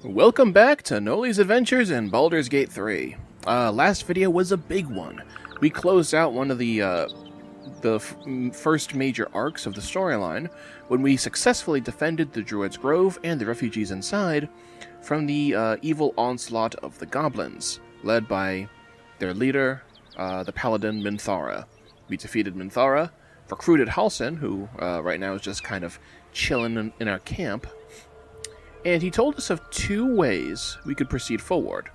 Welcome back to Noli's Adventures in Baldur's Gate 3. Last video was a big one. We closed out one of the first major arcs of the storyline when we successfully defended the Druid's Grove and the refugees inside from the evil onslaught of the goblins, led by their leader, the paladin Minthara. We defeated Minthara, recruited Halsin, who right now is just kind of chilling in our camp, and he told us of two ways we could proceed forward.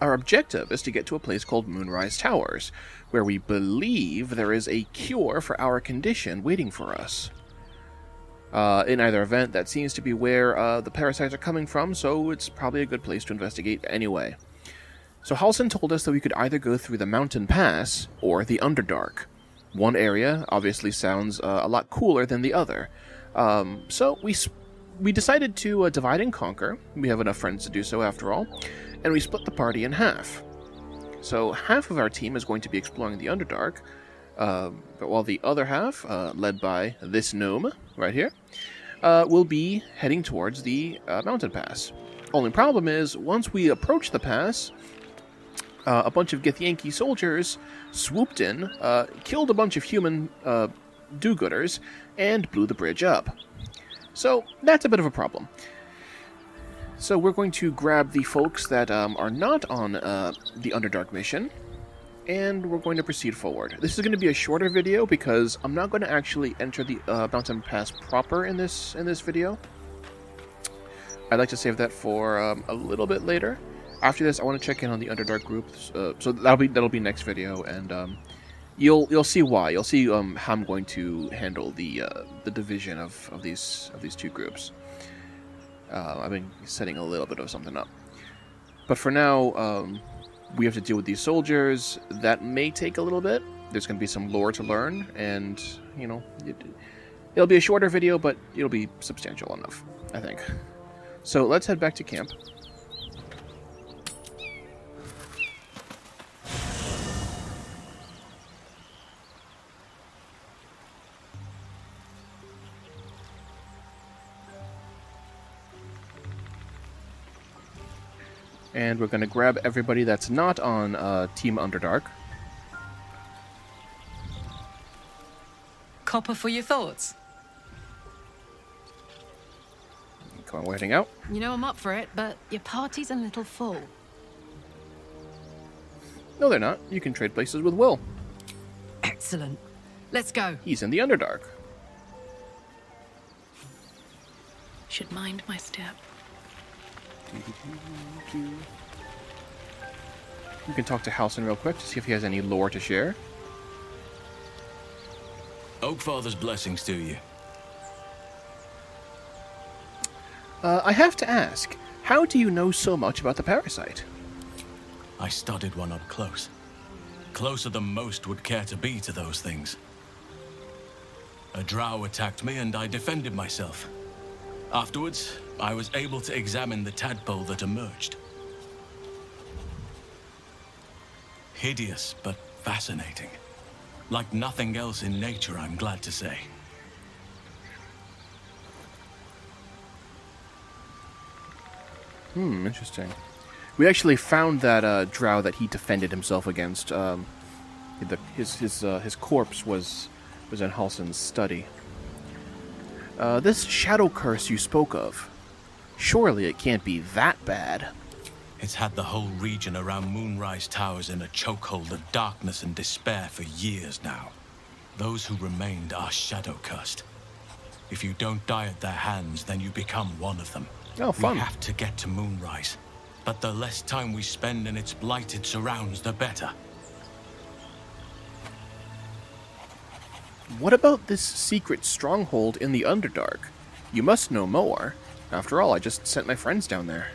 Our objective is to get to a place called Moonrise Towers, where we believe there is a cure for our condition waiting for us. In either event, that seems to be where the parasites are coming from, so it's probably a good place to investigate anyway. So Halsin told us that we could either go through the Mountain Pass or the Underdark. One area obviously sounds a lot cooler than the other, so we decided to divide and conquer. We have enough friends to do so after all, and we split the party in half. So half of our team is going to be exploring the Underdark, but while the other half, led by this gnome right here, will be heading towards the Mountain Pass. Only problem is, once we approach the pass, a bunch of Githyanki soldiers swooped in, killed a bunch of human do-gooders, and blew the bridge up. So that's a bit of a problem. So we're going to grab the folks that are not on the Underdark mission, and we're going to proceed forward. This is going to be a shorter video because I'm not going to actually enter the Mountain Pass proper in this video. I'd like to save that for a little bit later. After this, I want to check in on the Underdark groups, so that'll be next video, and you'll see why. You'll see how I'm going to handle the division of these two groups. I've been setting a little bit of something up, but for now, we have to deal with these soldiers. That may take a little bit. There's going to be some lore to learn, and you know, it'll be a shorter video, but it'll be substantial enough, I think. So let's head back to camp. And we're going to grab everybody that's not on Team Underdark. Copper for your thoughts? Come on, we're heading out. You know I'm up for it, but your party's a little full. No, they're not. You can trade places with Will. Excellent. Let's go. He's in the Underdark. Should mind my step. You can talk to Halsin real quick to see if he has any lore to share. Oakfather's blessings to you. I have to ask, how do you know so much about the parasite? I studied one up close. Closer than most would care to be to those things. A drow attacked me and I defended myself. Afterwards, I was able to examine the tadpole that emerged. Hideous, but fascinating. Like nothing else in nature, I'm glad to say. Interesting. We actually found that drow that he defended himself against. His corpse was in Halsin's study. This shadow curse you spoke of, surely it can't be that bad. It's had the whole region around Moonrise Towers in a chokehold of darkness and despair for years now. Those who remained are shadow-cursed. If you don't die at their hands, then you become one of them. Oh, fun. We have to get to Moonrise, but the less time we spend in its blighted surrounds, the better. What about this secret stronghold in the Underdark? You must know more. After all, I just sent my friends down there.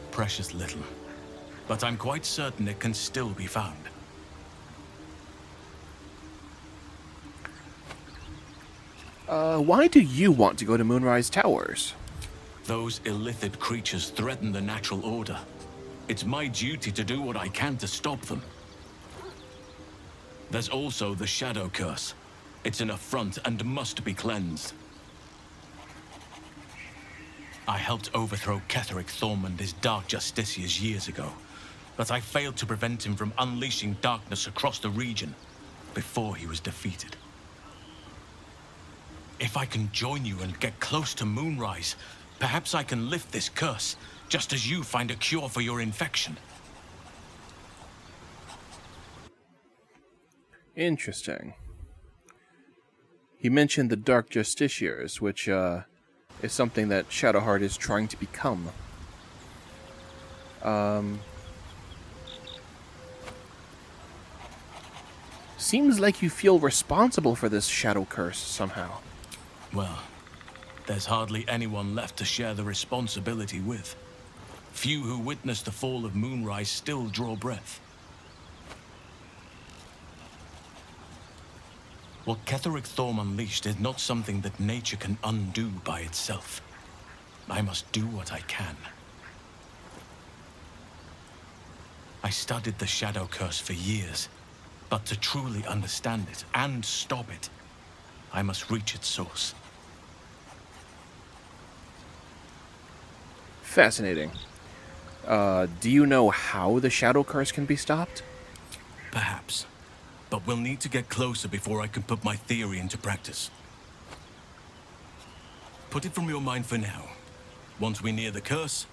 Precious little. But I'm quite certain it can still be found. Why do you want to go to Moonrise Towers? Those illithid creatures threaten the natural order. It's my duty to do what I can to stop them. There's also the Shadow Curse. It's an affront and must be cleansed. I helped overthrow Ketheric Thorm and his Dark Justiciars years ago, but I failed to prevent him from unleashing darkness across the region before he was defeated. If I can join you and get close to Moonrise, perhaps I can lift this curse, just as you find a cure for your infection. Interesting. He mentioned the Dark Justiciars, which is something that Shadowheart is trying to become. Seems like you feel responsible for this shadow curse somehow. Well, there's hardly anyone left to share the responsibility with. Few who witnessed the fall of Moonrise still draw breath. What Ketheric Thorm unleashed is not something that nature can undo by itself. I must do what I can. I studied the Shadow Curse for years, but to truly understand it and stop it, I must reach its source. Fascinating. Do you know how the Shadow Curse can be stopped? Perhaps. But we'll need to get closer before I can put my theory into practice. Put it from your mind for now. Once we near the curse,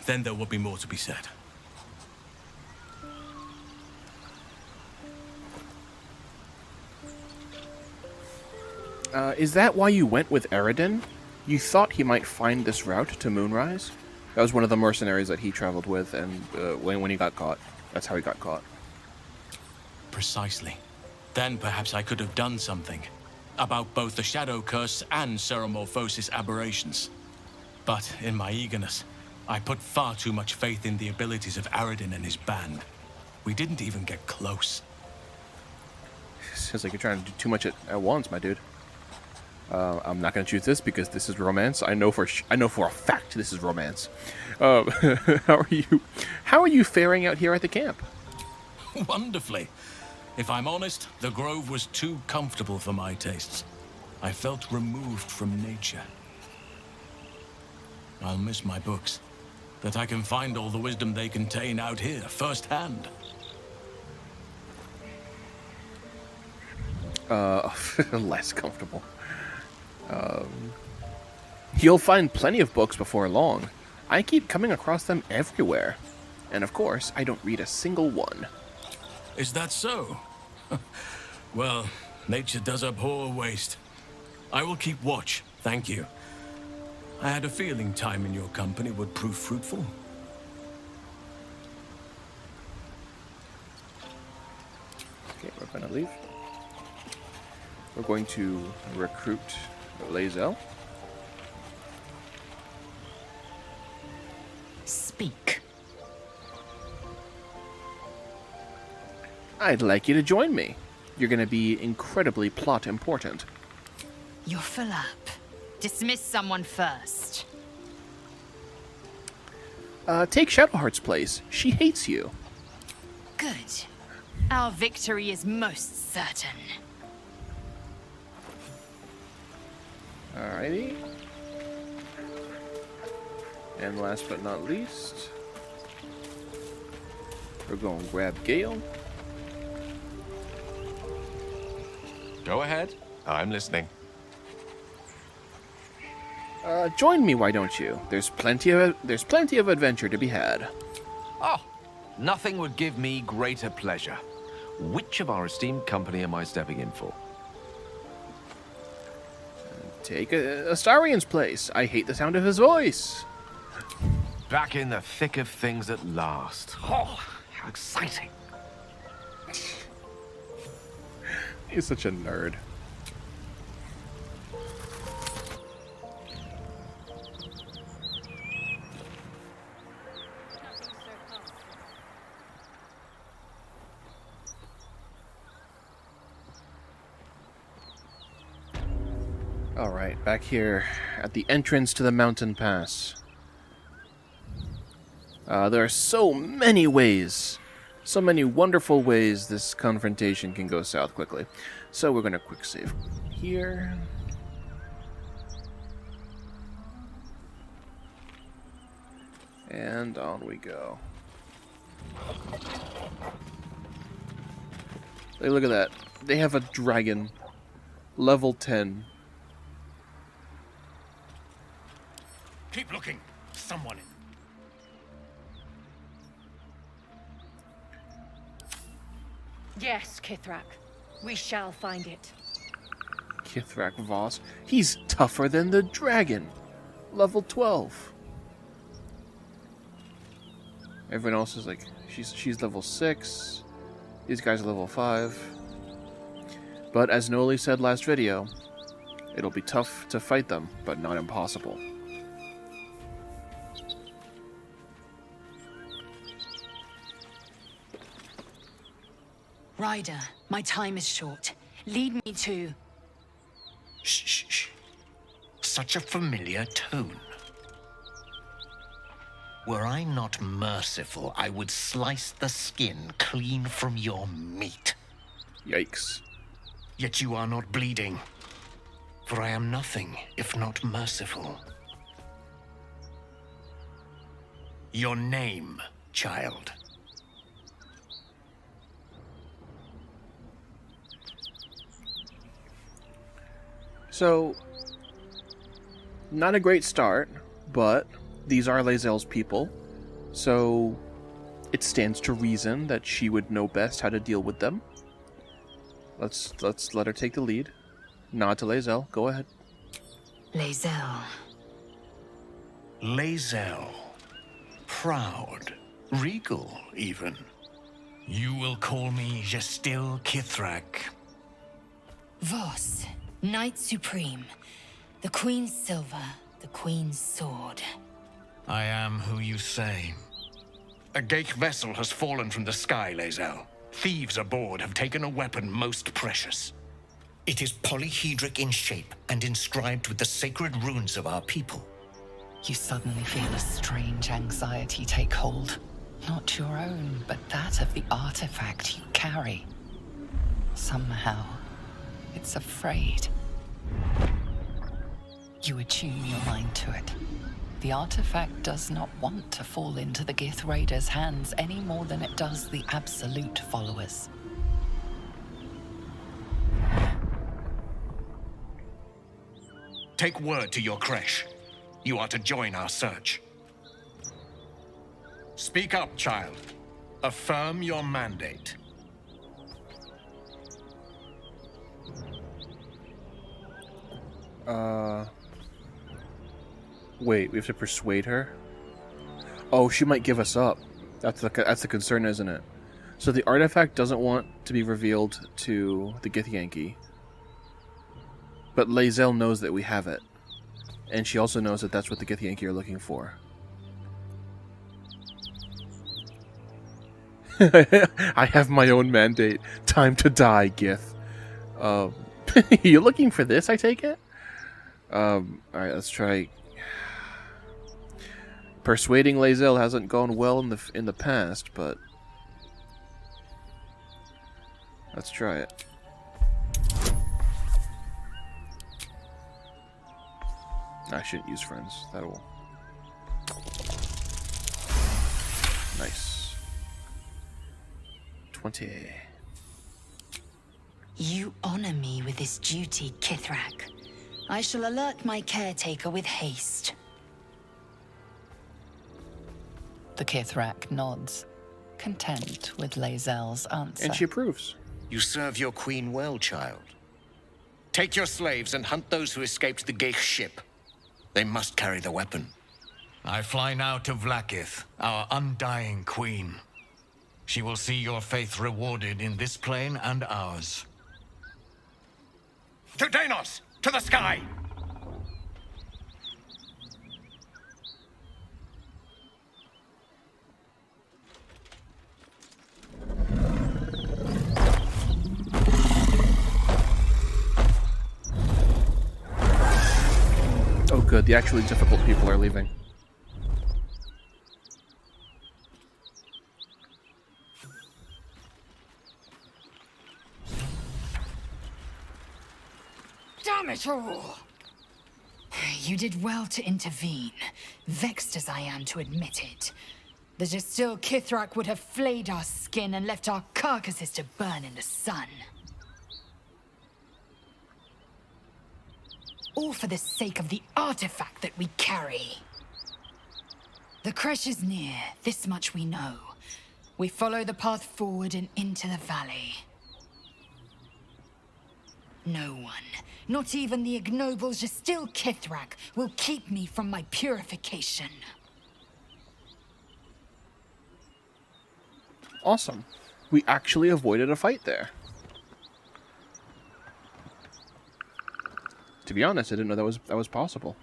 then there will be more to be said. Is that why you went with Eredin? You thought he might find this route to Moonrise? That was one of the mercenaries that he traveled with, and when he got caught. That's how he got caught. Precisely. Then perhaps I could have done something about both the Shadow Curse and Ceramorphosis aberrations. But in my eagerness, I put far too much faith in the abilities of Aradin and his band. We didn't even get close. Sounds like you're trying to do too much at once, my dude. I'm not going to choose this because this is romance. I know for a fact this is romance. How are you faring out here at the camp? Wonderfully. If I'm honest, the grove was too comfortable for my tastes. I felt removed from nature. I'll miss my books, but I can find all the wisdom they contain out here, firsthand. Less comfortable. You'll find plenty of books before long. I keep coming across them everywhere. And of course, I don't read a single one. Is that so? Well, nature does abhor waste. I will keep watch, thank you. I had a feeling time in your company would prove fruitful. Okay, we're gonna leave. We're going to recruit Lae'zel. Speak. I'd like you to join me. You're gonna be incredibly plot important. You're full up. Dismiss someone first. Take Shadowheart's place. She hates you. Good. Our victory is most certain. Alrighty. And last but not least, we're going to grab Gale. Go ahead. I'm listening. Join me, why don't you? There's plenty of adventure to be had. Oh, nothing would give me greater pleasure. Which of our esteemed company am I stepping in for? Take Astarian's place. I hate the sound of his voice. Back in the thick of things at last. Oh, how exciting. He's such a nerd. Alright, back here at the entrance to the mountain pass. There are so many ways, so many wonderful ways this confrontation can go south quickly. So we're going to quick save here. And on we go. Hey, look at that. They have a dragon. Level 10. Keep looking. Someone. Yes, Kithrak. We shall find it. Kithrak Voss. He's tougher than the dragon. Level 12. Everyone else is like, she's level 6. These guys are level 5. But as Noli said last video, it'll be tough to fight them, but not impossible. Ryder, my time is short. Lead me to... Shh, shh, shh. Such a familiar tone. Were I not merciful, I would slice the skin clean from your meat. Yikes. Yet you are not bleeding. For I am nothing if not merciful. Your name, child. So, not a great start, but these are Lae'zel's people, so it stands to reason that she would know best how to deal with them. Let's let her take the lead. Nod to Lae'zel. Go ahead. Lae'zel. Lae'zel. Proud. Regal, even. You will call me Gestil Kithrak. Voss, Knight Supreme. The Queen's silver, the Queen's sword. I am who you say. A Geich vessel has fallen from the sky, Lae'zel. Thieves aboard have taken a weapon most precious. It is polyhedric in shape and inscribed with the sacred runes of our people. You suddenly feel a strange anxiety take hold. Not your own, but that of the artifact you carry. Somehow, it's afraid. You attune your mind to it. The artifact does not want to fall into the Gith Raiders' hands any more than it does the Absolute followers. Take word to your creche. You are to join our search. Speak up, child. Affirm your mandate. Wait, we have to persuade her? Oh, she might give us up. That's the concern, isn't it? So the artifact doesn't want to be revealed to the Githyanki. But Lae'zel knows that we have it. And she also knows that that's what the Githyanki are looking for. I have my own mandate. Time to die, Gith. You looking for this, I take it? Alright, let's try. Persuading Lae'zel hasn't gone well in the past, but let's try it. I shouldn't use friends. That'll... Nice. 20. You honor me with this duty, Kithrak. I shall alert my caretaker with haste. The Kithrak nods, content with Lae'zel's answer. And she approves. You serve your queen well, child. Take your slaves and hunt those who escaped the Geich ship. They must carry the weapon. I fly now to Vlakith, our undying queen. She will see your faith rewarded in this plane and ours. To Danos! To the sky! Oh good, the actually difficult people are leaving. Damn it all! You did well to intervene, vexed as I am to admit it. The Gestil Kithrak would have flayed our skin and left our carcasses to burn in the sun. All for the sake of the artifact that we carry. The crash is near, this much we know. We follow the path forward and into the valley. No one, not even the ignoble Gestil Kithrak, will keep me from my purification. Awesome. We actually avoided a fight there. To be honest, I didn't know that was possible.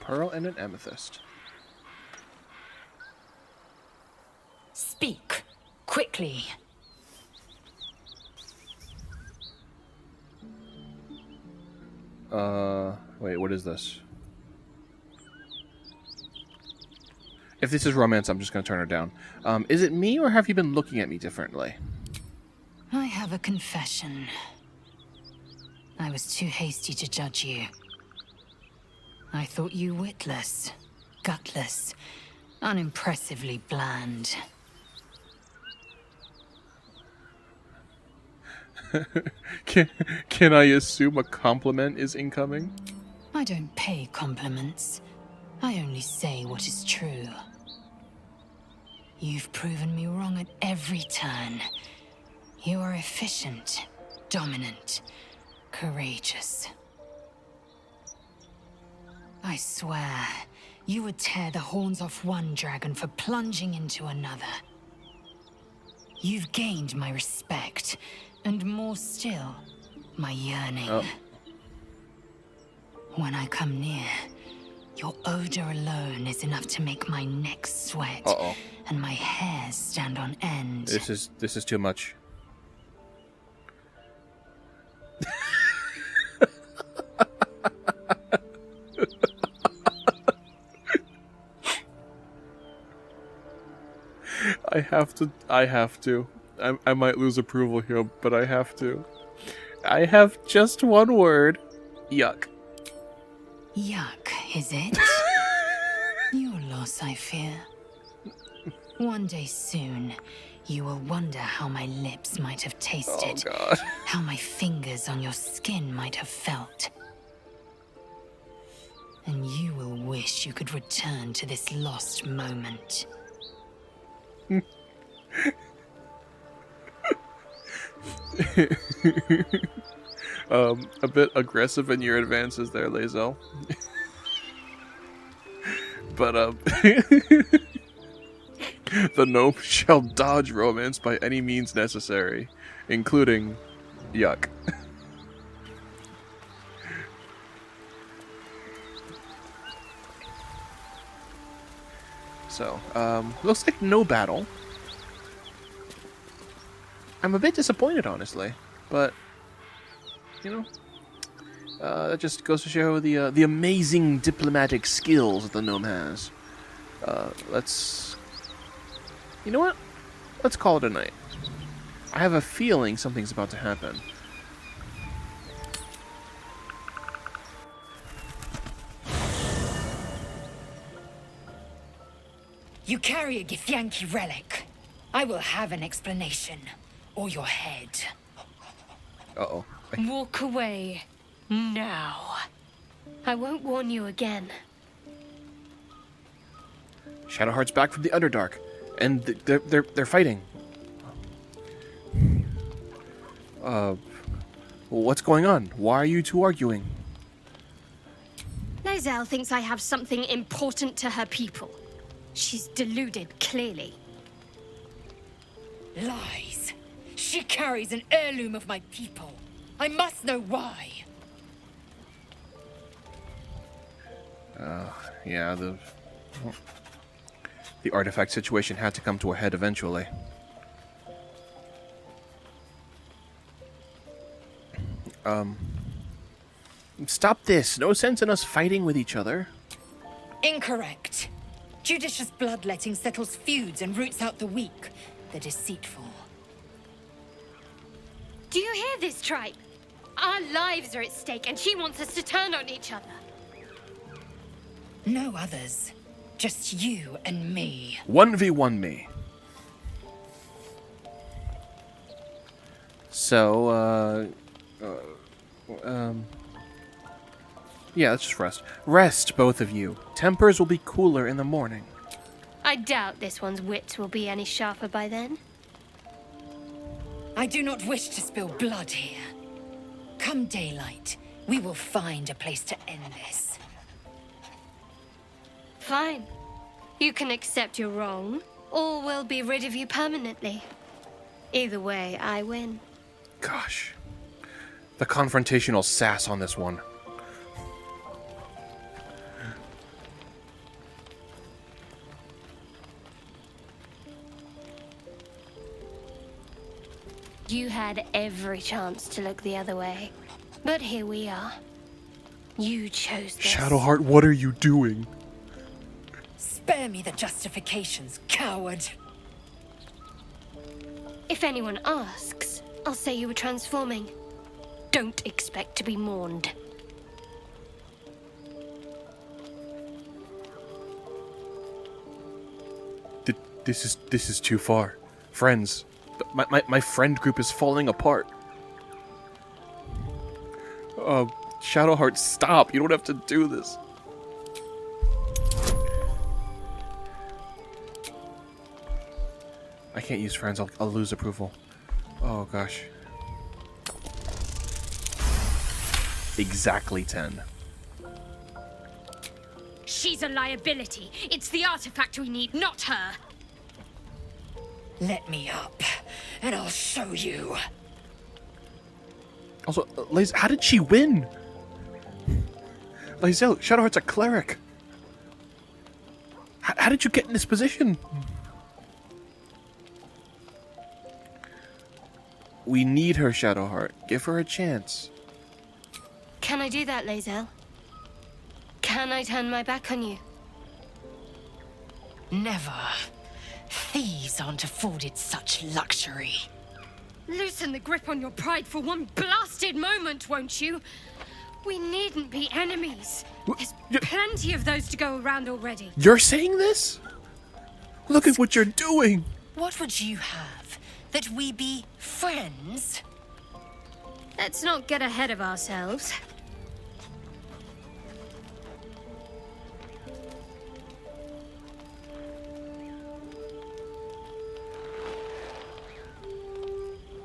Pearl and an amethyst. Speak, quickly. Wait, what is this? If this is romance, I'm just gonna turn her down. Is it me, or have you been looking at me differently? I have a confession. I was too hasty to judge you. I thought you witless, gutless, unimpressively bland. Can I assume a compliment is incoming? I don't pay compliments. I only say what is true. You've proven me wrong at every turn. You are efficient, dominant, courageous. I swear, you would tear the horns off one dragon for plunging into another. You've gained my respect, and more still, my yearning. Oh. When I come near, your odor alone is enough to make my neck sweat Uh-oh. and my hairs stand on end. This is too much. I have to. I might lose approval here, but I have to. I have just one word. Yuck. Yuck, is it? Your loss, I fear. One day soon, you will wonder how my lips might have tasted. Oh, God. How my fingers on your skin might have felt. And you will wish you could return to this lost moment. A bit aggressive in your advances there, Lae'zel. But, the gnome shall dodge romance by any means necessary, including yuck. So, looks like no battle. I'm a bit disappointed, honestly, but you know, that just goes to show the amazing diplomatic skills that the gnome has. You know what? Let's call it a night. I have a feeling something's about to happen. You carry a Githyanki relic. I will have an explanation. Or your head. Uh-oh. Walk away. Now. I won't warn you again. Shadowheart's back from the Underdark, and they're fighting. What's going on? Why are you two arguing? Lae'zel thinks I have something important to her people. She's deluded, clearly. Lies. She carries an heirloom of my people. I must know why. Yeah, the artifact situation had to come to a head eventually. Stop this. No sense in us fighting with each other. Incorrect. Judicious bloodletting settles feuds and roots out the weak, the deceitful. Do you hear this, tribe? Our lives are at stake, and she wants us to turn on each other. No others. Just you and me. 1v1 me. So, yeah, let's just rest. Rest, both of you. Tempers will be cooler in the morning. I doubt this one's wits will be any sharper by then. I do not wish to spill blood here. Come daylight, we will find a place to end this. Fine. You can accept you're wrong, or we'll be rid of you permanently. Either way, I win. Gosh. The confrontational sass on this one. You had every chance to look the other way, but here we are. You chose this. Shadowheart, what are you doing? Spare me the justifications, coward. If anyone asks, I'll say you were transforming. Don't expect to be mourned. This is too far. Friends, my friend group is falling apart. Shadowheart, stop. You don't have to do this. I can't use friends. I'll lose approval. Oh, gosh. Exactly 10. She's a liability. It's the artifact we need, not her. Let me up, and I'll show you. Also, how did she win? Lae'zel, Shadowheart's a cleric. How did you get in this position? We need her, Shadowheart. Give her a chance. Can I do that, Lae'zel? Can I turn my back on you? Never. Thieves aren't afforded such luxury. Loosen the grip on your pride for one blasted moment, won't you? We needn't be enemies. There's plenty of those to go around already. You're saying this? Look at what you're doing. What would you have? That we be friends? Let's not get ahead of ourselves.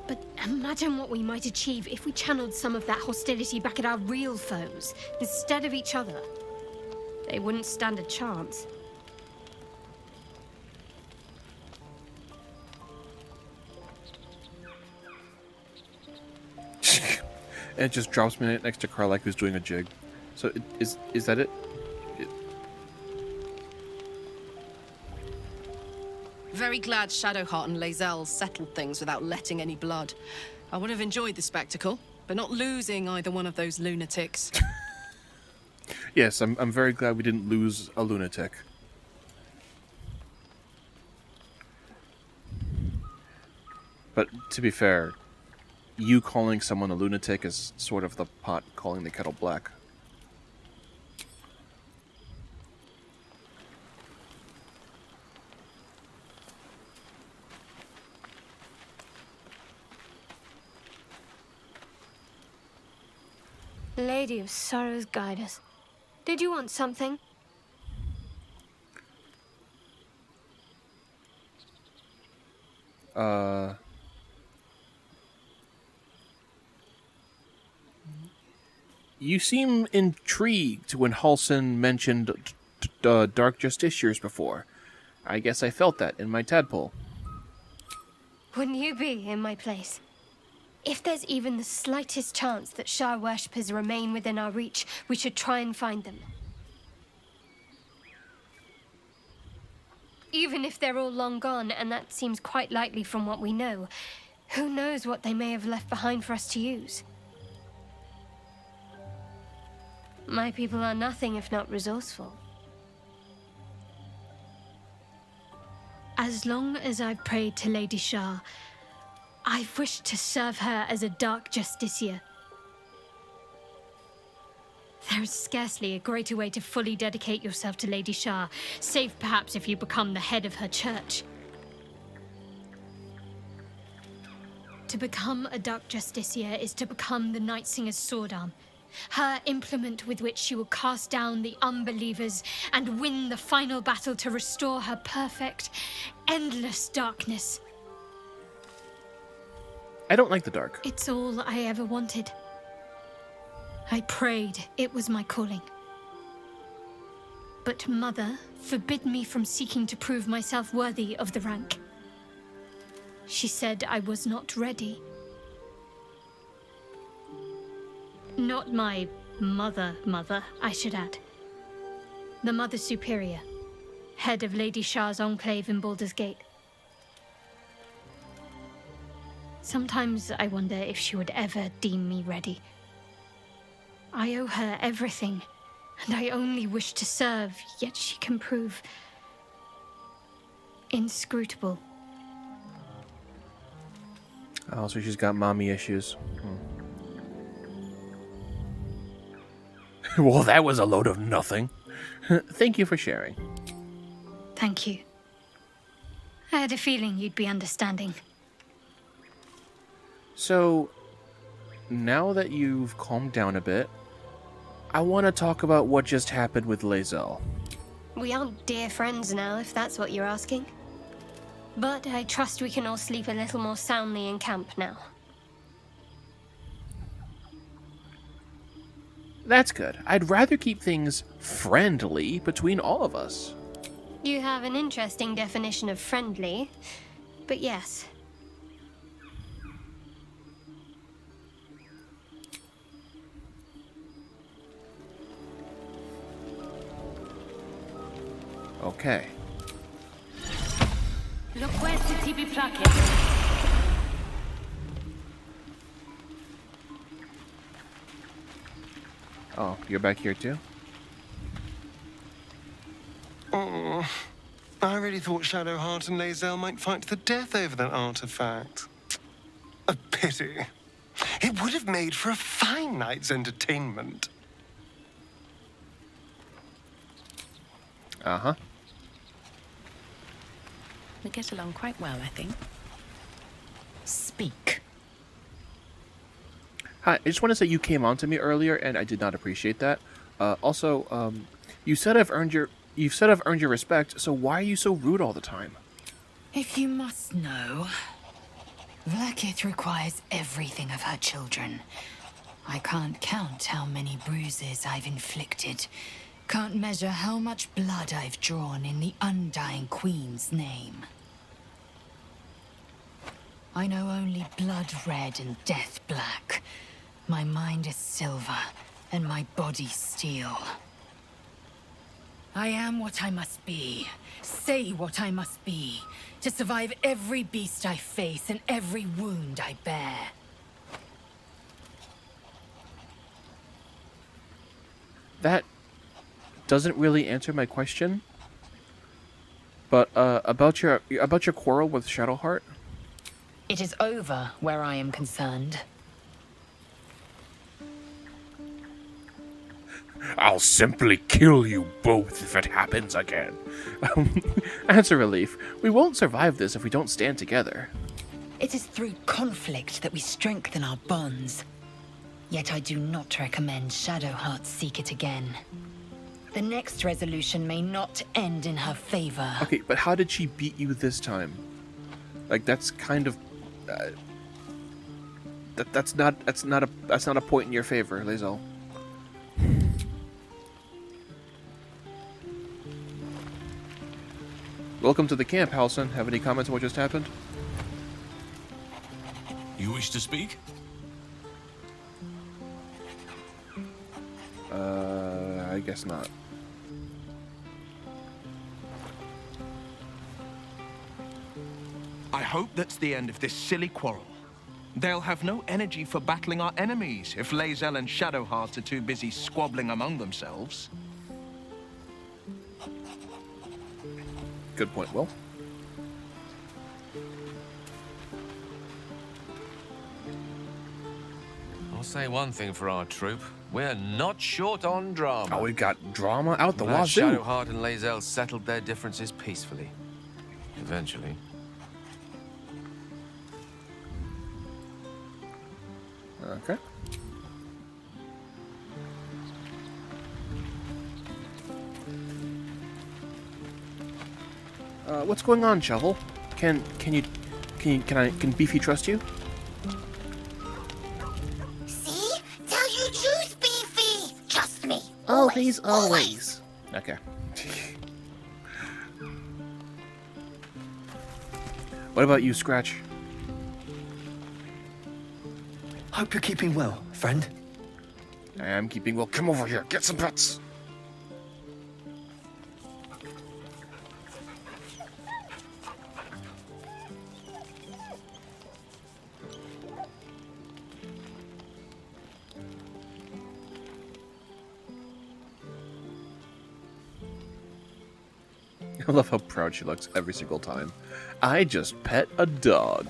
But imagine what we might achieve if we channeled some of that hostility back at our real foes, instead of each other. They wouldn't stand a chance. And it just drops me next to Carl like who's doing a jig. So is that it? Very glad Shadowheart and Lae'zel settled things without letting any blood. I would have enjoyed the spectacle, but not losing either one of those lunatics. Yes, I'm very glad we didn't lose a lunatic. But to be fair, you calling someone a lunatic is sort of the pot calling the kettle black. Lady of Sorrows, guide us. Did you want something? You seem intrigued when Halsin mentioned Dark Justiciars before. I guess I felt that in my tadpole. Wouldn't you be in my place? If there's even the slightest chance that Shah worshippers remain within our reach, we should try and find them. Even if they're all long gone, and that seems quite likely from what we know, who knows what they may have left behind for us to use? My people are nothing if not resourceful. As long as I've prayed to Lady Shah, I've wished to serve her as a dark justiciar. There is scarcely a greater way to fully dedicate yourself to Lady Shah, save perhaps if you become the head of her church. To become a dark justiciar is to become the Night Singer's sword arm, her implement with which she will cast down the unbelievers and win the final battle to restore her perfect, endless darkness. I don't like the dark. It's all I ever wanted. I prayed it was my calling. But Mother forbid me from seeking to prove myself worthy of the rank. She said I was not ready. Not my mother, I should add. The Mother Superior, head of Lady Shah's enclave in Baldur's Gate. Sometimes I wonder if she would ever deem me ready. I owe her everything, and I only wish to serve, yet she can prove inscrutable. Oh, so she's got mommy issues. Well, that was a load of nothing. Thank you for sharing. Thank you. I had a feeling you'd be understanding. So, now that you've calmed down a bit, I want to talk about what just happened with Lae'zel. We aren't dear friends now, if that's what you're asking. But I trust we can all sleep a little more soundly in camp now. That's good. I'd rather keep things friendly between all of us. You have an interesting definition of friendly, but yes. Okay. Oh, you're back here too? Oh, I really thought Shadowheart and Lae'zel might fight to the death over that artifact. A pity. It would have made for a fine night's entertainment. Uh-huh. We get along quite well, I think. Speak. Hi, I just want to say you came on to me earlier, and I did not appreciate that. Also, you said I've earned your respect. So why are you so rude all the time? If you must know, Vlaakith requires everything of her children. I can't count how many bruises I've inflicted. Can't measure how much blood I've drawn in the undying Queen's name. I know only blood red and death black. My mind is silver, and my body steel. I am what I must be, say what I must be, to survive every beast I face and every wound I bear. That doesn't really answer my question. But about your quarrel with Shadowheart. It is over where I am concerned. I'll simply kill you both if it happens again. As a relief, we won't survive this if we don't stand together. It is through conflict that we strengthen our bonds. Yet I do not recommend Shadowheart seek it again. The next resolution may not end in her favor. Okay, but how did she beat you this time? Like, that's kind of that's not a point in your favor, Lae'zel. Welcome to the camp, Halson. Have any comments on what just happened? You wish to speak? I guess not. hope that's the end of this silly quarrel. They'll have no energy for battling our enemies if Lae'zel and Shadowheart are too busy squabbling among themselves. Good point, Will. I'll say one thing for our troop. We're not short on drama. Oh, we've got drama out the Glad wazoo. Shadowheart and Lae'zel settled their differences peacefully. Eventually. Okay. What's going on, Shovel? Can Beefy trust you? See? Tell you truth, Beefy! Trust me. Always, always. Okay. What about you, Scratch? Hope you're keeping well, friend. I am keeping well. Come over here. Get some pets. I love how proud she looks every single time. I just pet a dog.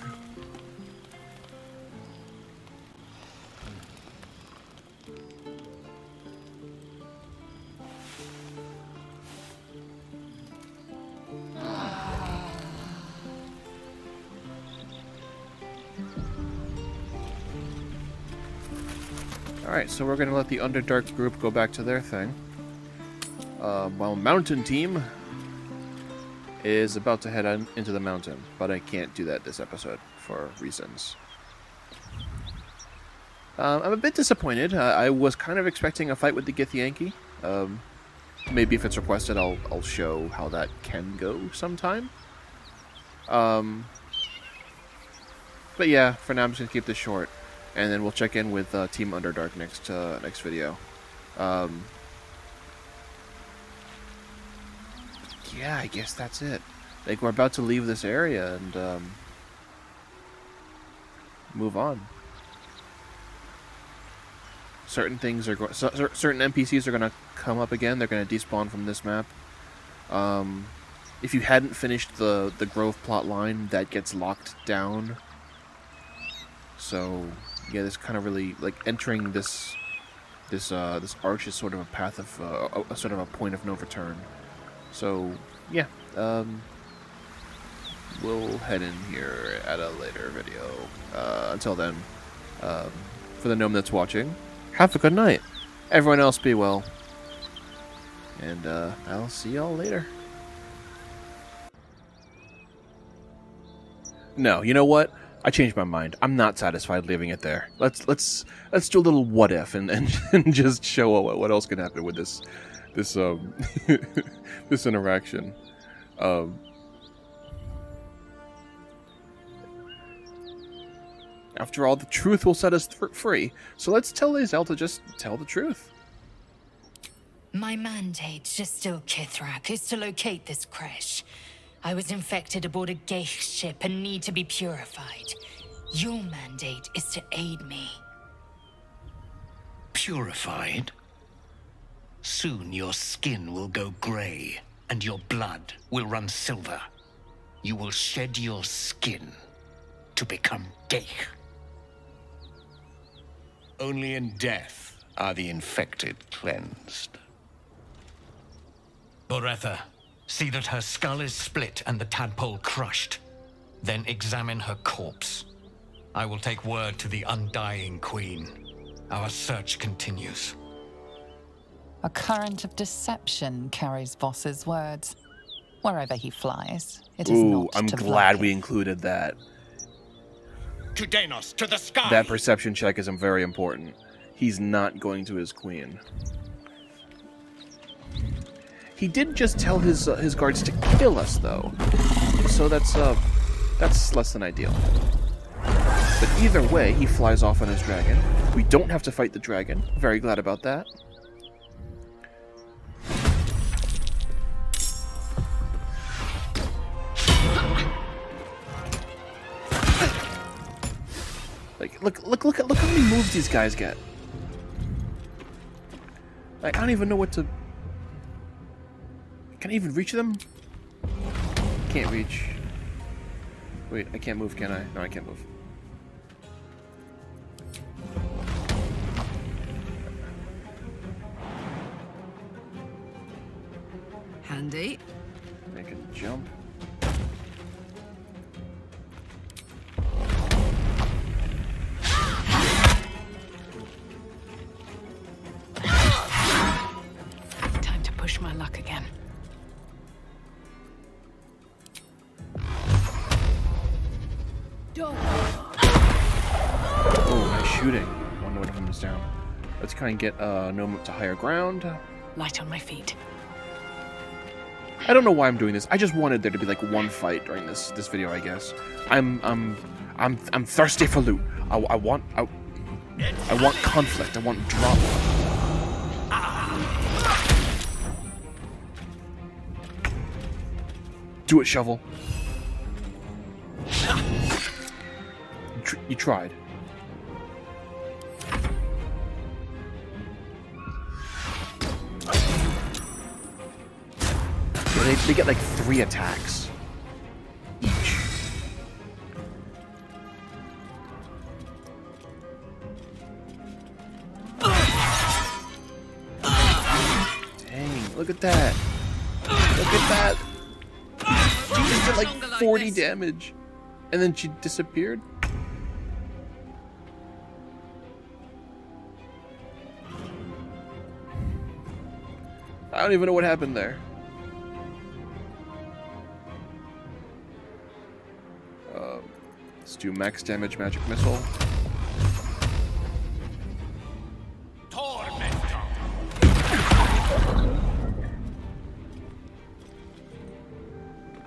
Alright, so we're going to let the Underdark group go back to their thing. While Mountain Team is about to head into the mountain, but I can't do that this episode for reasons. I'm a bit disappointed. I was kind of expecting a fight with the Githyanki. Maybe if it's requested, I'll show how that can go sometime. But yeah, for now I'm just gonna keep this short, and then we'll check in with Team Underdark next video. Yeah, I guess that's it. Like, we're about to leave this area and move on. Certain things are certain NPCs are gonna come up again. They're gonna despawn from this map. If you hadn't finished the Grove plot line, that gets locked down. So yeah, this kind of really, like, entering this arch is sort of a path of a sort of a point of no return. So yeah, we'll head in here at a later video. Until then, for the gnome that's watching, have a good night. Everyone else be well. And I'll see y'all later. No, you know what? I changed my mind. I'm not satisfied leaving it there. Let's do a little what if and just show what else can happen with this this interaction. After all, the truth will set us free. So let's tell Lae'zel to just tell the truth. My mandate, just still Kithrak, is to locate this crash. I was infected aboard a Geich ship and need to be purified. Your mandate is to aid me. Purified? Soon your skin will go grey, and your blood will run silver. You will shed your skin to become Geich. Only in death are the infected cleansed. Boretha, see that her skull is split and the tadpole crushed. Then examine her corpse. I will take word to the Undying Queen. Our search continues. A current of deception carries Voss's words. Wherever he flies, it is not I'm to glad Vlad. we included that. To Danos, to the sky! That perception check is very important. He's not going to his queen. He did just tell his guards to kill us, though. So that's less than ideal. But either way, he flies off on his dragon. We don't have to fight the dragon. Very glad about that. Look how many moves these guys get. Like, I don't even know what to... Can I even reach them? Can't reach. Wait, I can't move, can I? No, I can't move. Handy. I can jump. Time to push my luck again. Oh, nice shooting. One of them is down. Let's kind of get Gnome up to higher ground. Light on my feet. I don't know why I'm doing this. I just wanted there to be like one fight during this video, I guess. I'm thirsty for loot. I want conflict. I want drama. Do it, Shovel. You tried. They get like 3 attacks each. Dang, look at that. Look at that. She just did like 40 damage. And then she disappeared. I don't even know what happened there. Let's do max damage magic missile.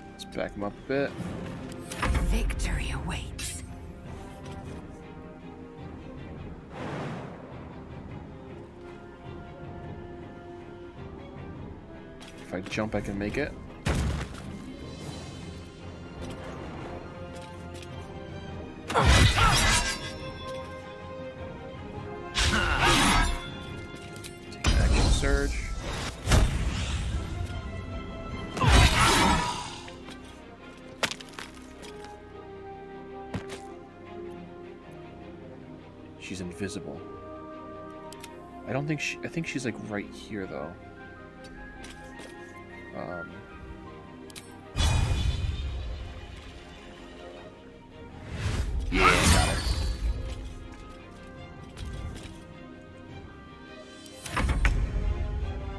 Let's back him up a bit. Victory awaits. If I jump, I can make it. Take action surge. She's invisible. I don't think she... I think she's like right here though. Yeah, got her.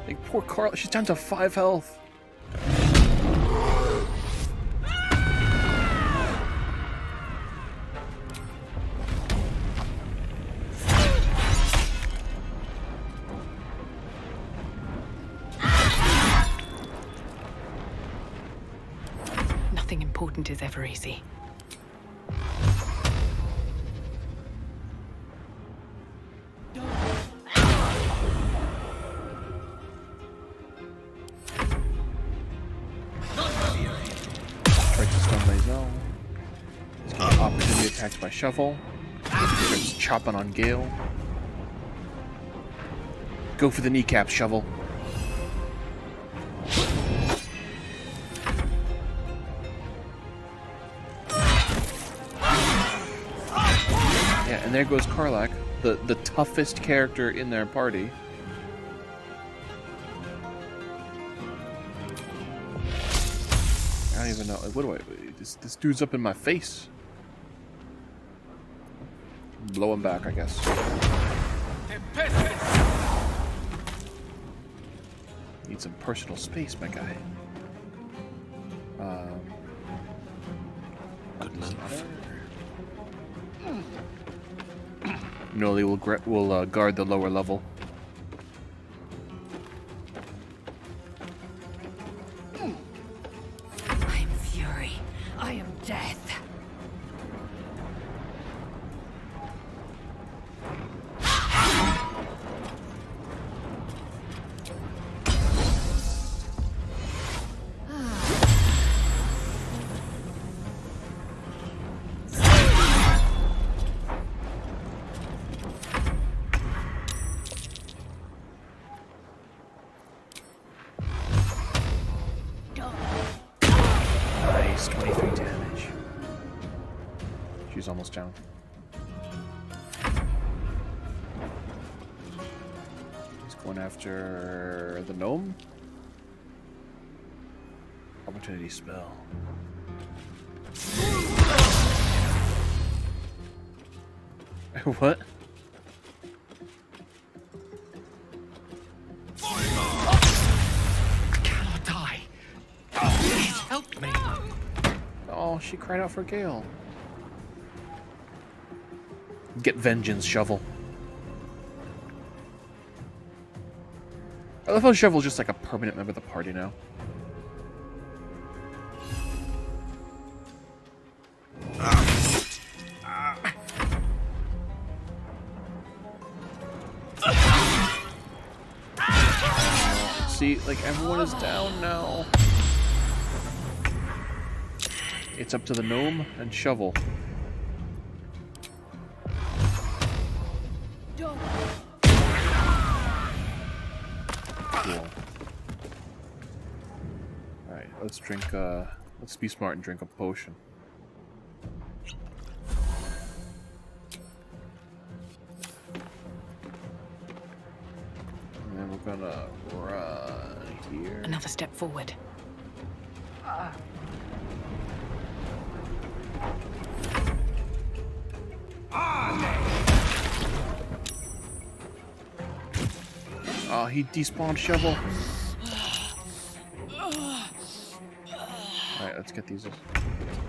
Like poor Carla, she's down to 5 health. Nothing important is ever easy. Tried to stun Lae'zel. He's got opportunity attacks by Shovel. Starts chopping on Gale. Go for the kneecap, Shovel. Yeah, and there goes Karlach, the toughest character in their party. I don't even know. What do I... This dude's up in my face. Blow him back, I guess. Need some personal space, my guy. Noli will guard the lower level. I am fury. I am death. She's almost down. He's going after the gnome. Opportunity spell. What? Cannot die. Please help me. Oh, she cried out for Gale. Get vengeance, Shovel. I love how Shovel's just like a permanent member of the party now. See, like everyone is down now. It's up to the gnome and Shovel. Cool. Alright, let's drink, let's be smart and drink a potion. And then we're gonna run here. Another step forward. Oh, he despawned Shovel. Alright, let's get these.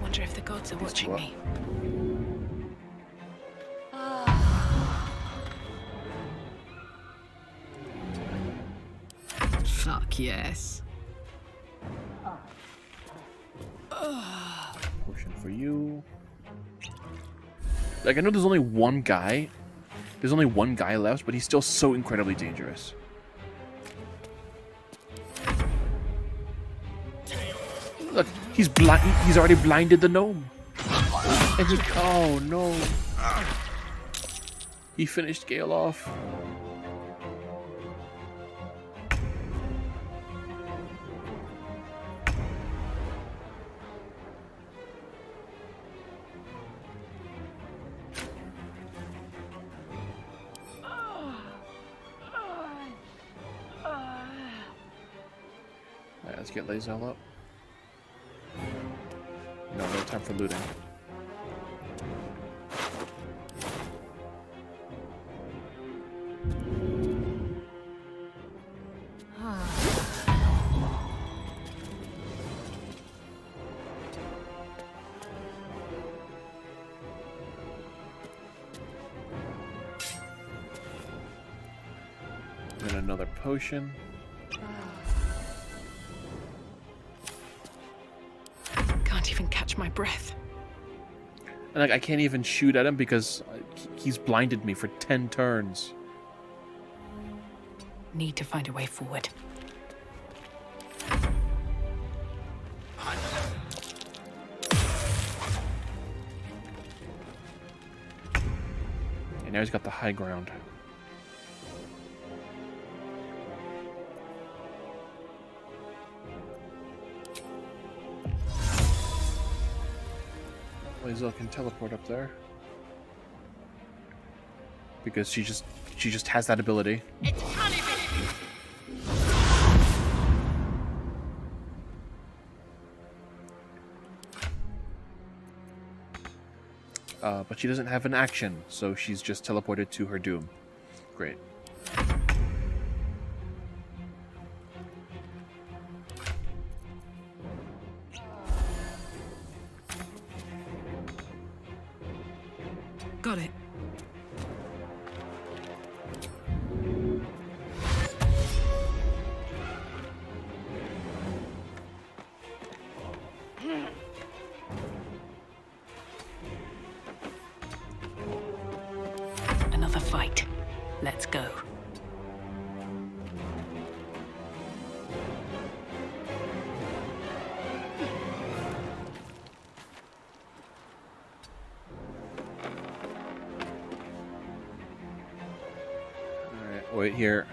Wonder if the gods are watching me. Fuck yes. Potion for you. Like, I know there's only one guy. There's only one guy left, but he's still so incredibly dangerous. Look, he's blind. He's already blinded the gnome. And he, oh no! He finished Gale off. Alright, let's get Lae'zel up. No time for looting. Then another potion. Can't even catch my breath. And like, I can't even shoot at him because he's blinded me for 10 turns. Need to find a way forward. And now he's got the high ground. Lae'zel can teleport up there because she just has that ability. But she doesn't have an action, so she's just teleported to her doom. Great. Got it. Another fight. Let's go. Wait here.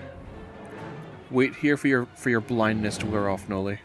Wait here for your blindness to wear off, Noli.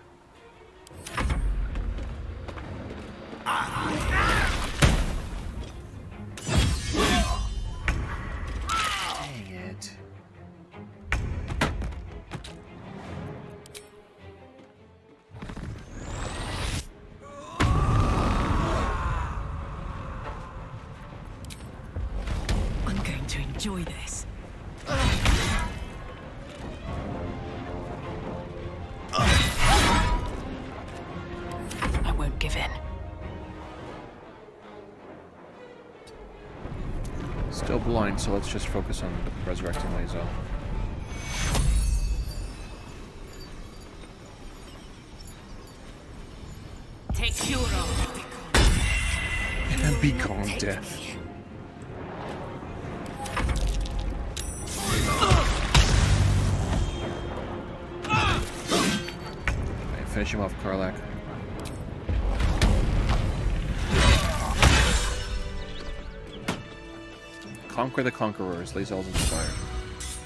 blind, so let's just focus on resurrecting Lae'zel. Take your own. And be gone, death. Okay, finish him off, Karlach. Conquer the conquerors. Lae'zel's inspired.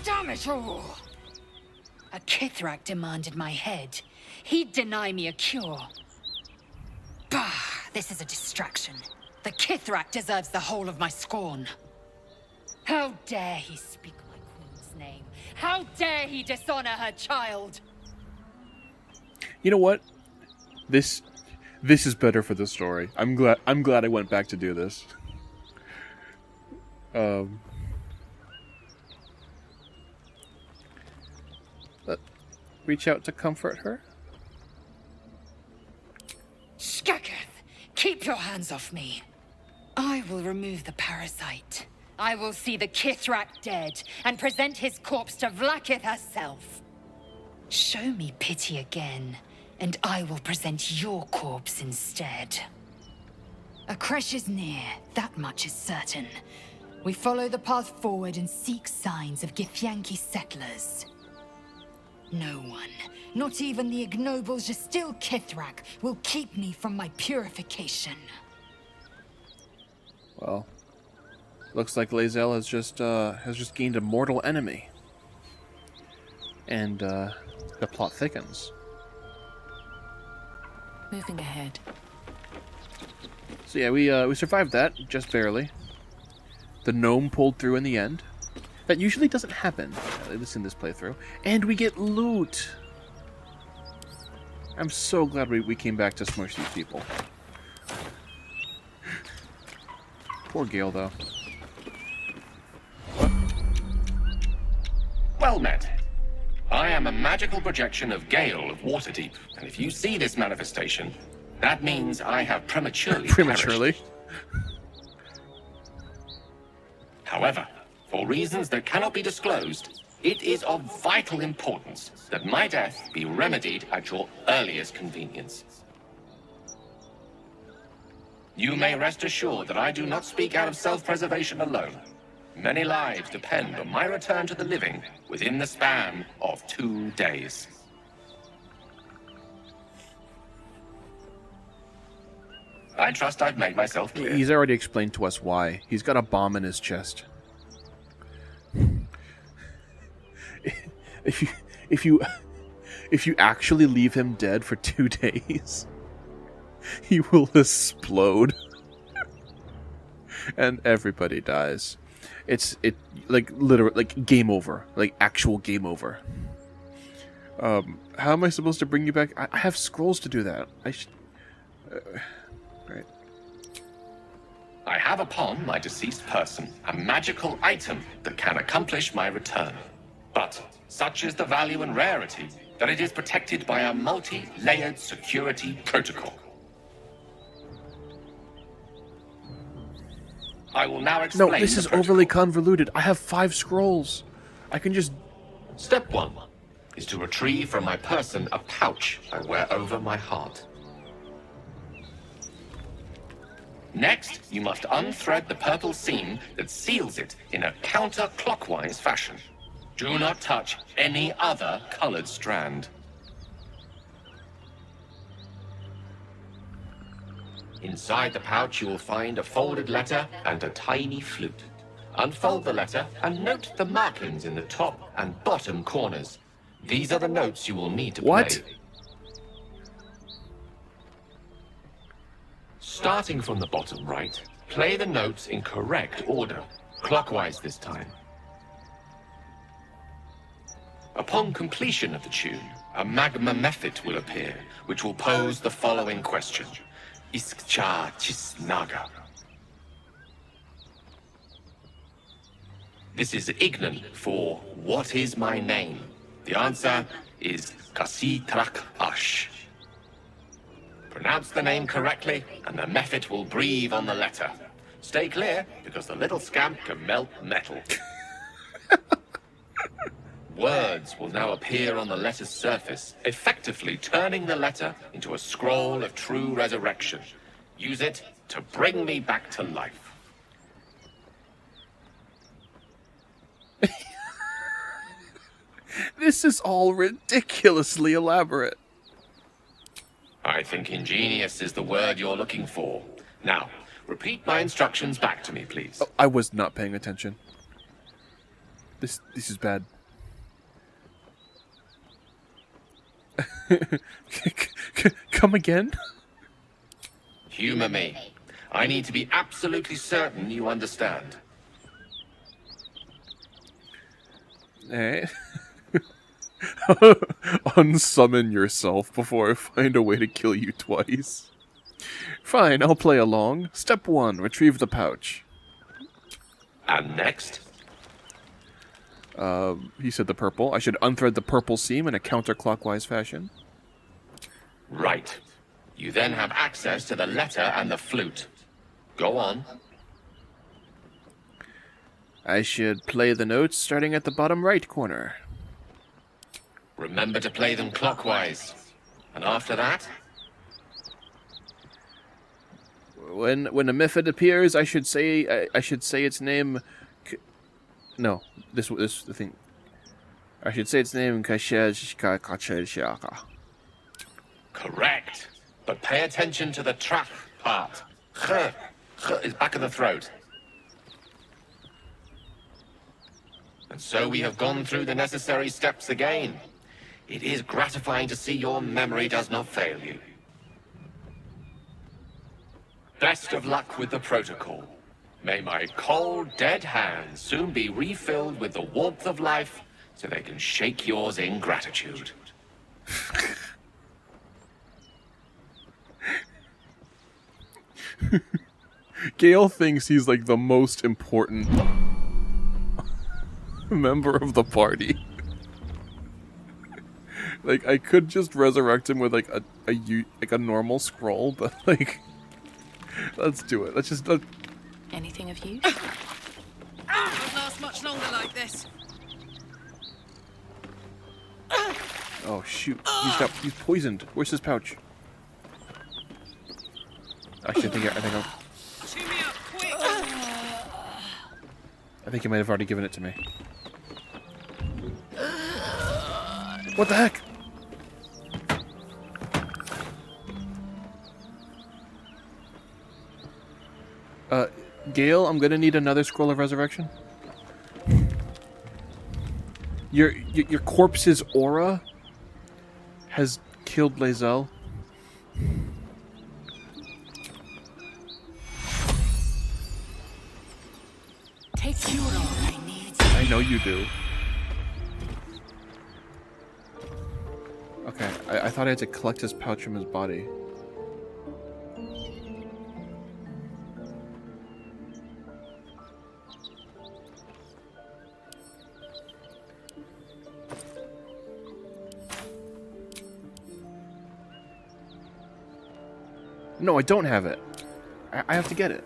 Damn it all! A Kithrak demanded my head. He'd deny me a cure. Bah! This is a distraction. The Kithrak deserves the whole of my scorn. How dare he speak my queen's name? How dare he dishonor her child? You know what? This is better for the story. I'm glad I went back to do this. Reach out to comfort her. Skaketh, keep your hands off me. I will remove the parasite. I will see the Kithrak dead and present his corpse to Vlaakith herself. Show me pity again, and I will present your corpse instead. A crash is near, that much is certain. We follow the path forward and seek signs of Githyanki settlers. No one, not even the ignoble Gestil Kithrak, will keep me from my purification. Well, looks like Lae'zel has just gained a mortal enemy, and the plot thickens. Moving ahead. So yeah, we survived that just barely. The gnome pulled through in the end. That usually doesn't happen, at least in this playthrough. And we get loot! I'm so glad we came back to smush these people. Poor Gale, though. Well met. I am a magical projection of Gale of Waterdeep, and if you see this manifestation, that means I have prematurely perished. However, for reasons that cannot be disclosed, it is of vital importance that my death be remedied at your earliest convenience. You may rest assured that I do not speak out of self-preservation alone. Many lives depend on my return to the living within the span of 2 days. I trust I've made myself clear. He's already explained to us why. He's got a bomb in his chest. If you actually leave him dead for 2 days, he will explode, and everybody dies. It like literally like game over, like actual game over. How am I supposed to bring you back? I have scrolls to do that. Right. I have upon my deceased person a magical item that can accomplish my return. But such is the value and rarity that it is protected by a multi-layered security protocol. I will now explain. No, this is overly convoluted. I have 5 scrolls. I can just... Step 1 is to retrieve from my person a pouch I wear over my heart. Next, you must unthread the purple seam that seals it in a counterclockwise fashion. Do not touch any other colored strand. Inside the pouch, you will find a folded letter and a tiny flute. Unfold the letter and note the markings in the top and bottom corners. These are the notes you will need to play. Starting from the bottom right, play the notes in correct order, clockwise this time. Upon completion of the tune, a magma method will appear, which will pose the following question. Iskcha Chisnaga. This is Ignan for what is my name? The answer is Kasitrak Ash. Pronounce the name correctly, and the method will breathe on the letter. Stay clear, because the little scamp can melt metal. Words will now appear on the letter's surface, effectively turning the letter into a scroll of true resurrection. Use it to bring me back to life. This is all ridiculously elaborate. I think ingenious is the word you're looking for. Now, repeat my instructions back to me, please. Oh, I was not paying attention. This is bad. Come again? Humor me. I need to be absolutely certain you understand. Eh? Unsummon yourself before I find a way to kill you twice. Fine, I'll play along. Step 1, retrieve the pouch. And next? He said the purple. I should unthread the purple seam in a counterclockwise fashion. Right. You then have access to the letter and the flute. Go on. I should play the notes starting at the bottom right corner. Remember to play them clockwise. And after that? When a Miphid appears, I should say its name. No, this the thing. I should say its name. Correct. But pay attention to the trap part. Ch is back of the throat. And so we have gone through the necessary steps again. It is gratifying to see your memory does not fail you. Best of luck with the protocol. May my cold, dead hands soon be refilled with the warmth of life so they can shake yours in gratitude. Gale thinks he's like the most important member of the party. Like, I could just resurrect him with like a normal scroll, but like, let's do it. Let's just. Anything of use? Won't last much longer like this. Oh shoot! He's poisoned. Where's his pouch? Actually, I think he might have already given it to me. What the heck? Gale, I'm gonna need another scroll of resurrection. Your corpse's aura has killed Lae'zel. Take Curo, I need. I know you do. Okay, I thought I had to collect his pouch from his body. No, I don't have it. I have to get it.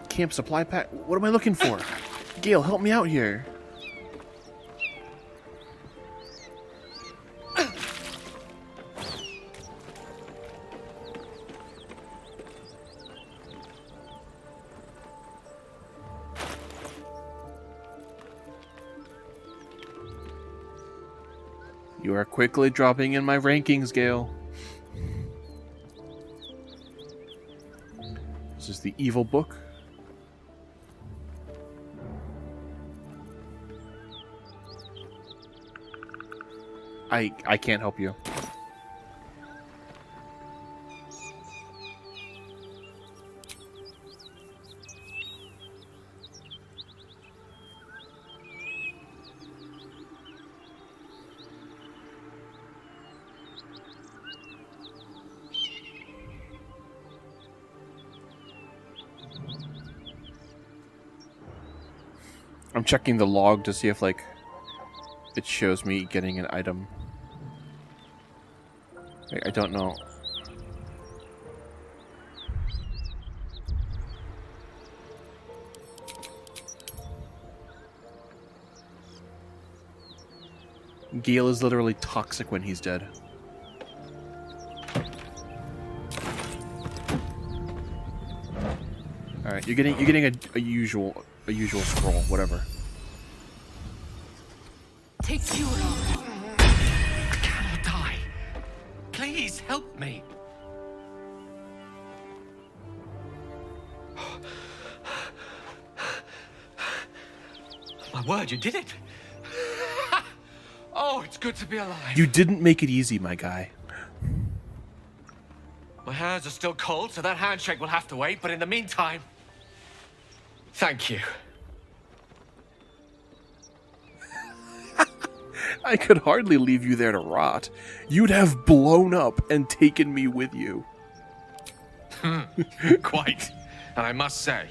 Camp supply pack? What am I looking for? Gale, help me out here. You are quickly dropping in my rankings, Gale. This is the evil book. I can't help you. I'm checking the log to see if, like, it shows me getting an item. I don't know. Gale is literally toxic when he's dead. All right, you're getting a usual scroll, whatever. Take Cure. I cannot die. Please help me. My word, you did it. Oh, it's good to be alive. You didn't make it easy, my guy. My hands are still cold, so that handshake will have to wait, but in the meantime, thank you. I could hardly leave you there to rot. You'd have blown up and taken me with you. Quite. And I must say,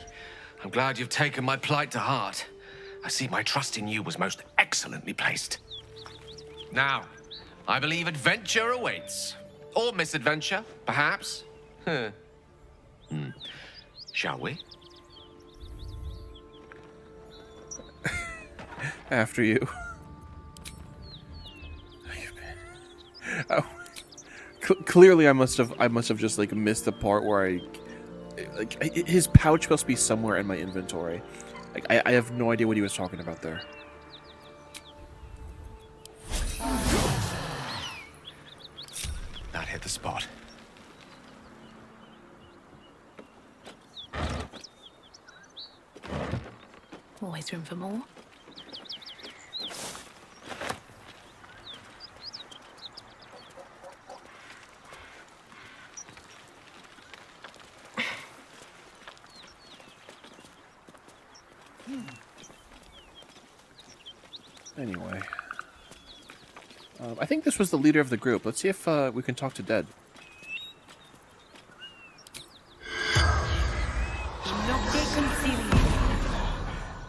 I'm glad you've taken my plight to heart. I see my trust in you was most excellently placed. Now, I believe adventure awaits. Or misadventure, perhaps. Shall we? After you. Oh. Clearly, I must have just like missed the part where his pouch must be somewhere in my inventory. Like I have no idea what he was talking about there. That hit the spot. Always room for more. Anyway. I think this was the leader of the group. Let's see if we can talk to Dead.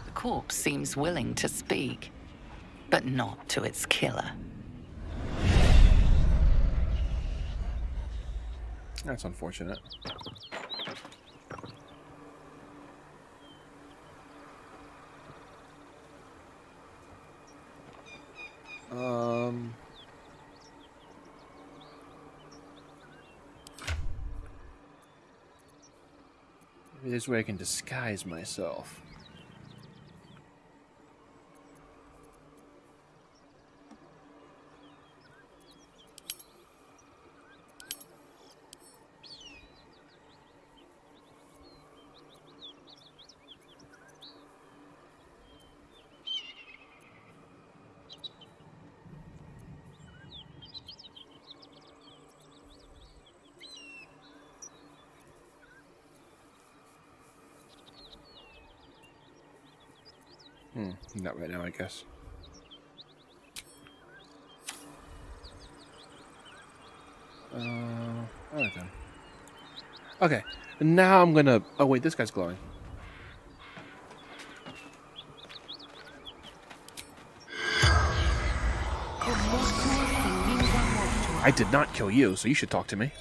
The corpse seems willing to speak, but not to its killer. That's unfortunate. Maybe there's a way I can disguise myself. Not right now, I guess. Alright then. Okay, now I'm gonna... Oh wait, this guy's glowing. I did not kill you, so you should talk to me.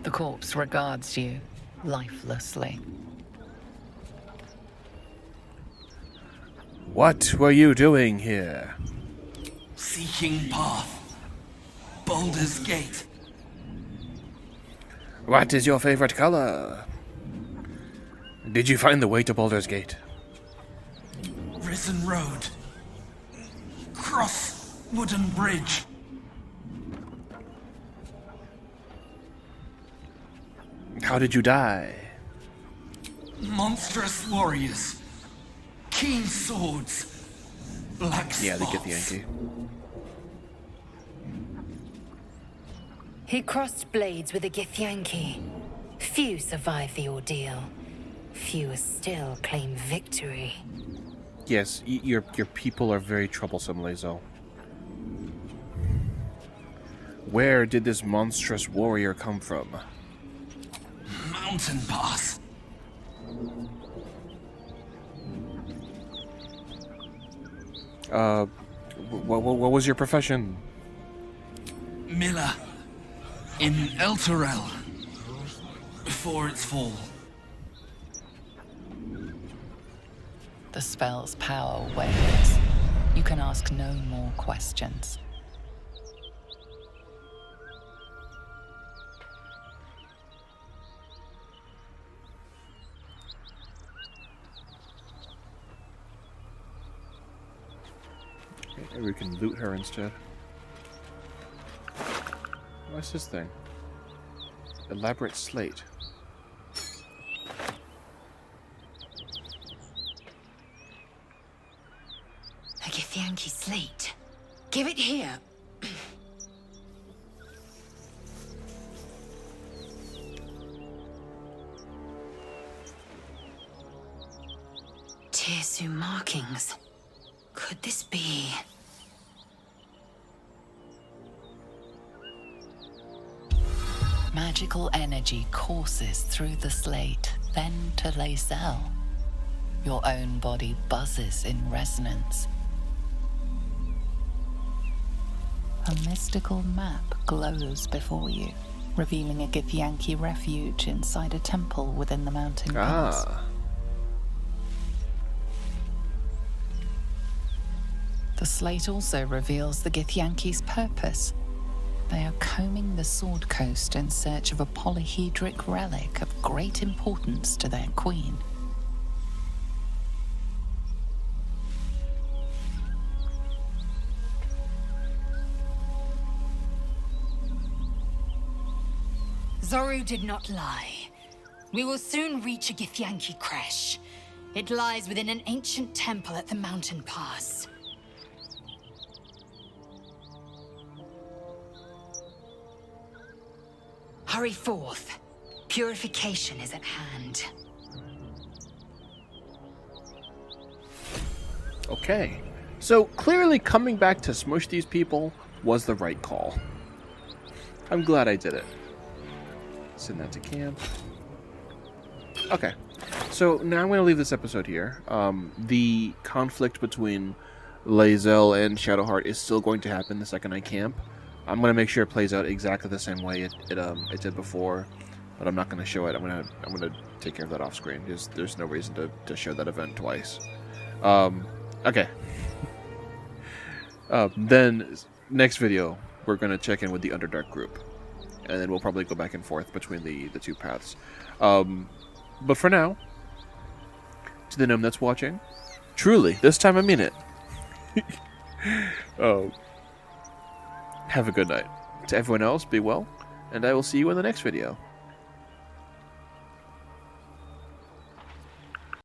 The corpse regards you lifelessly. What were you doing here? Seeking path. Baldur's Gate. What is your favorite color? Did you find the way to Baldur's Gate? Risen Road. Cross wooden bridge. How did you die? Monstrous warriors. Keen swords. Black spots. Yeah, they get the Yankee. He crossed blades with a Githyanki. Few survive the ordeal. Fewer still claim victory. Yes, your people are very troublesome, Lae'zel. Where did this monstrous warrior come from? mountain pass. What was your profession? Miller. In Elturel. Before its fall. The spell's power wanes. You can ask no more questions. Maybe we can loot her instead. What's this thing? Elaborate slate. A Githyanki slate. Give it here. Tirsu markings. Could this be? Magical energy courses through the slate, then to Lae'zel. Your own body buzzes in resonance. A mystical map glows before you, revealing a Githyanki refuge inside a temple within the mountain pass. The slate also reveals the Githyanki's purpose. They are combing the Sword Coast in search of a polyhedric relic of great importance to their queen. Zoru did not lie. We will soon reach a Githyanki creche. It lies within an ancient temple at the mountain pass. Hurry forth. Purification is at hand. Okay. So clearly coming back to smush these people was the right call. I'm glad I did it. Send that to camp. Okay. So now I'm going to leave this episode here. The conflict between Lae'zel and Shadowheart is still going to happen the second I camp. I'm going to make sure it plays out exactly the same way it did before, but I'm not going to show it. I'm going to take care of that off screen. There's no reason to show that event twice. Okay. Then next video we're going to check in with the Underdark group, and then we'll probably go back and forth between the two paths. But for now, to the gnome that's watching, truly, this time I mean it. Have a good night. To everyone else, be well, and I will see you in the next video.